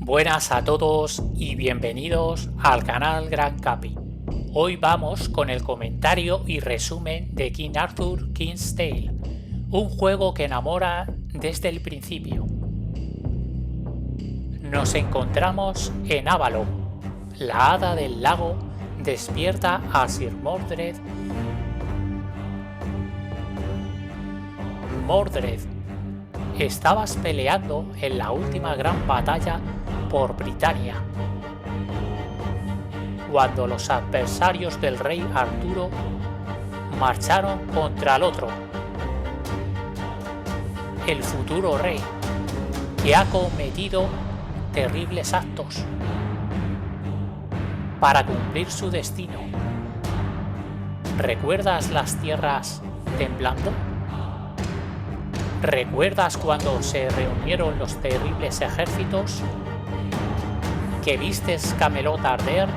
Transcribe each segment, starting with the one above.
Buenas a todos y bienvenidos al canal Gran Capi. Hoy vamos con el comentario y resumen de King Arthur King's Tale, un juego que enamora desde el principio. Nos encontramos en Avalon. La hada del lago despierta a Sir Mordred. Mordred, estabas peleando en la última gran batalla por Britania, cuando los adversarios del rey Arturo marcharon contra el otro, el futuro rey, que ha cometido terribles actos para cumplir su destino. ¿Recuerdas las tierras temblando? ¿Recuerdas cuando se reunieron los terribles ejércitos? ¿Que vistes Camelot arder?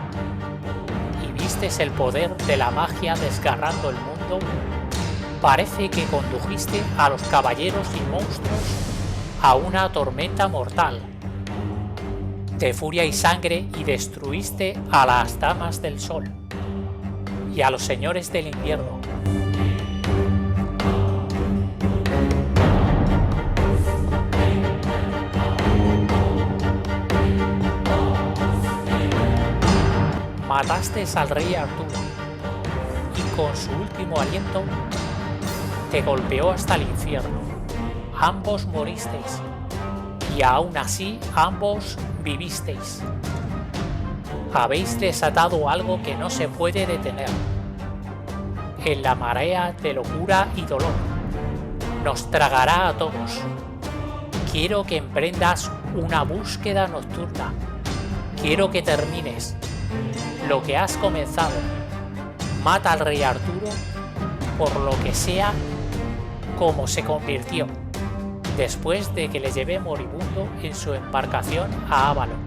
¿Y vistes el poder de la magia desgarrando el mundo? Parece que condujiste a los caballeros y monstruos a una tormenta mortal, de furia y sangre, y destruiste a las damas del sol y a los señores del invierno. Mataste al rey Arturo y con su último aliento te golpeó hasta el infierno. Ambos moristeis y aún así ambos vivisteis. Habéis desatado algo que no se puede detener. En la marea de locura y dolor nos tragará a todos. Quiero que emprendas una búsqueda nocturna. Quiero que termines lo que has comenzado. Mata al rey Arturo por lo que sea, como se convirtió después de que le llevé moribundo en su embarcación a Avalon.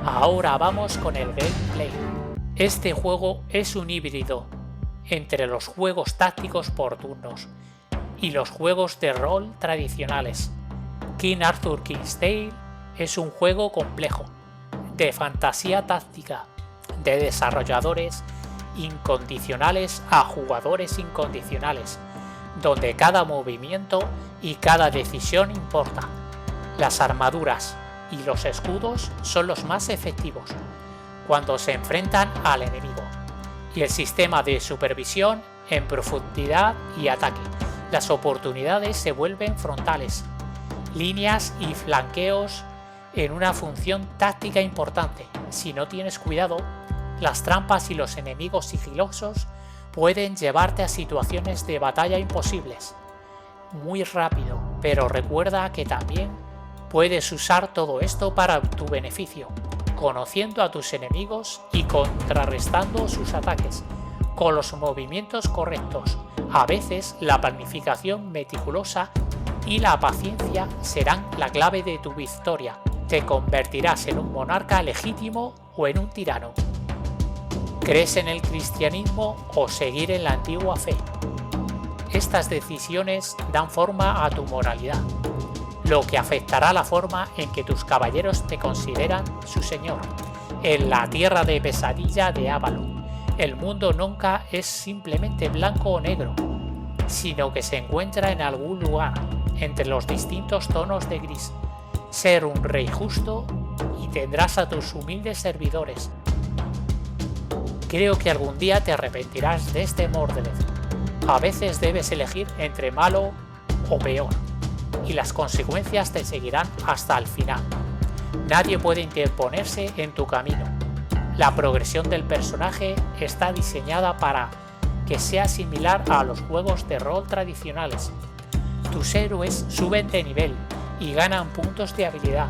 Ahora vamos con el gameplay. Este juego es un híbrido entre los juegos tácticos por turnos y los juegos de rol tradicionales. King Arthur King's Tale es un juego complejo, de fantasía táctica, de desarrolladores incondicionales a jugadores incondicionales, donde cada movimiento y cada decisión importa. Las armaduras y los escudos son los más efectivos cuando se enfrentan al enemigo, y el sistema de supervisión en profundidad y ataque. Las oportunidades se vuelven frontales, líneas y flanqueos en una función táctica importante. Si no tienes cuidado, las trampas y los enemigos sigilosos pueden llevarte a situaciones de batalla imposibles muy rápido, pero recuerda que también puedes usar todo esto para tu beneficio, conociendo a tus enemigos y contrarrestando sus ataques con los movimientos correctos. A veces la planificación meticulosa y la paciencia serán la clave de tu victoria. Te convertirás en un monarca legítimo o en un tirano. ¿Crees en el cristianismo o seguir en la antigua fe? Estas decisiones dan forma a tu moralidad, lo que afectará la forma en que tus caballeros te consideran su señor. En la tierra de pesadilla de Avalon, el mundo nunca es simplemente blanco o negro, sino que se encuentra en algún lugar entre los distintos tonos de gris. Ser un rey justo y tendrás a tus humildes servidores. Creo que algún día te arrepentirás de este Mordred. A veces debes elegir entre malo o peor, y las consecuencias te seguirán hasta el final. Nadie puede interponerse en tu camino. La progresión del personaje está diseñada para que sea similar a los juegos de rol tradicionales. Tus héroes suben de nivel y ganan puntos de habilidad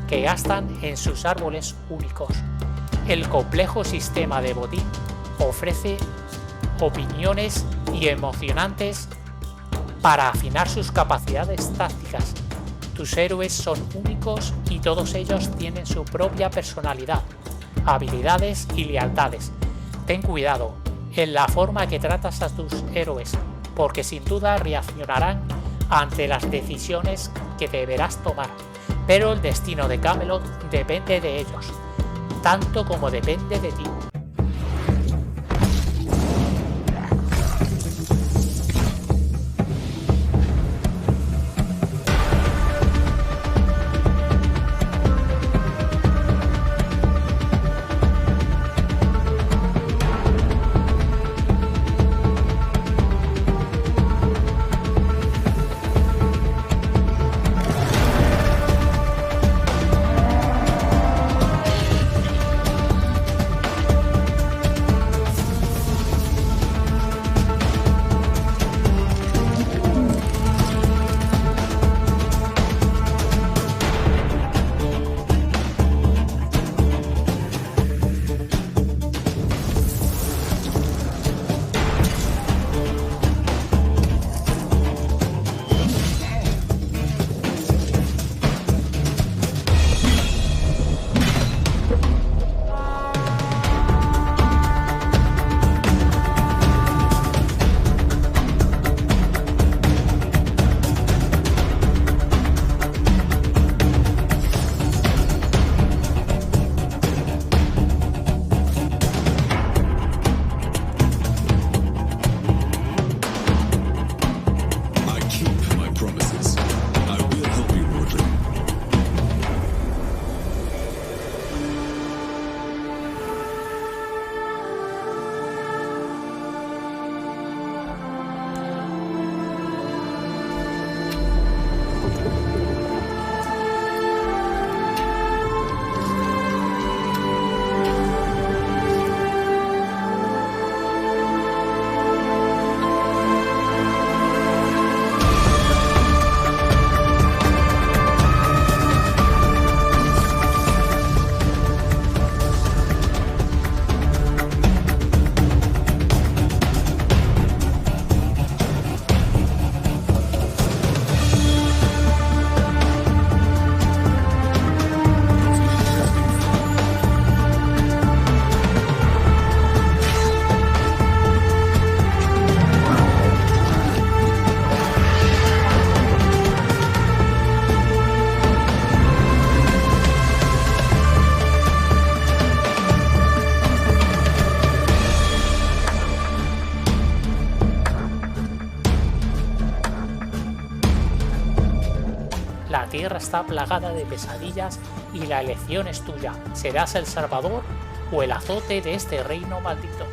que gastan en sus árboles únicos. El complejo sistema de botín ofrece opiniones y emocionantes para afinar sus capacidades tácticas. Tus héroes son únicos y todos ellos tienen su propia personalidad, habilidades y lealtades. Ten cuidado en la forma que tratas a tus héroes, porque sin duda reaccionarán ante las decisiones que deberás tomar, pero el destino de Camelot depende de ellos, tanto como depende de ti. La tierra está plagada de pesadillas y la elección es tuya. ¿Serás el salvador o el azote de este reino maldito?